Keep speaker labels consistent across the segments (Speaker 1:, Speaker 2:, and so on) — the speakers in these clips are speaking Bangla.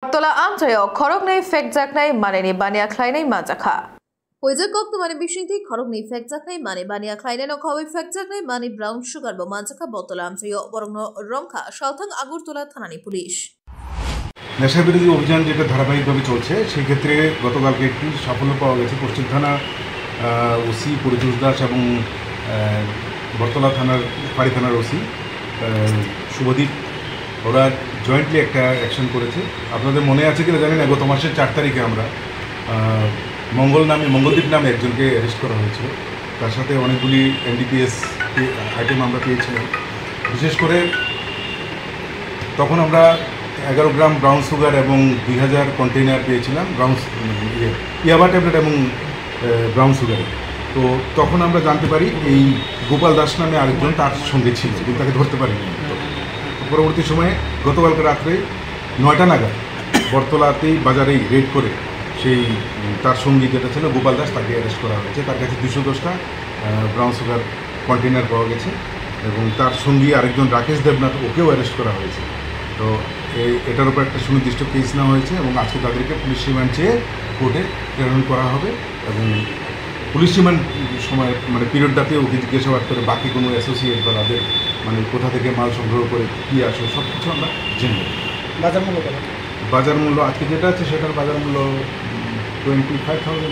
Speaker 1: बरतला आमथायाव खरगनै फेकजाकनाय मानेनि बानिया ख्लायनाय माजाखा Hoyzak kok mane bishinti khorok ni fekjaknai mane bania khlainai no khawi fekjaknai mane brown sugar bo manjaka botol amsayo borongno rongkha salthang agurtola thanani police
Speaker 2: নেশা বিরোধী অভিযান যেটা ধারাবাহিকভাবে চলছে সেই ক্ষেত্রে গতকালকে একটি সাফল্য পাওয়া গেছে পশ্চিম থানা ওসি পরিতোষ দাস এবং বরতলা থানার পাড়ি থানার ওসি শুভদীপ ওরা জয়েন্টলি একটা অ্যাকশন করেছে আপনাদের মনে আছে কিনা জানি না গত মাসের 4 তারিখে আমরা মঙ্গলদ্বীপ নামে একজনকে অ্যারেস্ট করা হয়েছিল তার সাথে অনেকগুলি এনডিপিএস আইটেম আমরা পেয়েছিলাম বিশেষ করে তখন আমরা 11 গ্রাম ব্রাউন সুগার এবং 2000 কন্টেইনার পেয়েছিলাম ব্রাউন ইয়াবা ট্যাবলেট এবং ব্রাউন সুগার তো তখন আমরা জানতে পারি এই গোপাল দাস নামে আরেকজন তার সঙ্গে ছিল কিন্তু তাকে ধরতে পারিনি পরবর্তী সময়ে গতকালকে রাত্রে 9টা নাগাদ বরতলাতেই বাজারেই রেড করে সেই তার সঙ্গী যেটা ছিল গোপাল দাস তাকে অ্যারেস্ট করা হয়েছে তার কাছে 210টা ব্রাউন সুগার কন্টেইনার পাওয়া গেছে এবং তার সঙ্গী আরেকজন রাকেশ দেবনাথ ওকেও অ্যারেস্ট করা হয়েছে তো এটার উপর একটা সুনির্দিষ্ট কেস নেওয়া হয়েছে এবং আজকে তাদেরকে পুলিশ রিমান্ড চেয়ে কোর্টে প্রেরণ করা হবে এবং পুলিশ রিমান্ড সময় মানে পিরিয়ডটাতে ওকে জিজ্ঞাসাবাদ করে বাকি কোনো অ্যাসোসিয়েট বা তাদের মানে কোথা থেকে মাল সংগ্রহ করে কী আসে সব কিছু আমরা জেনে বাজার মূল্য আজকে যেটা আছে সেটার বাজার মূল্য 25,000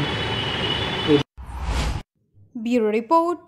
Speaker 1: ব্যুরো রিপোর্ট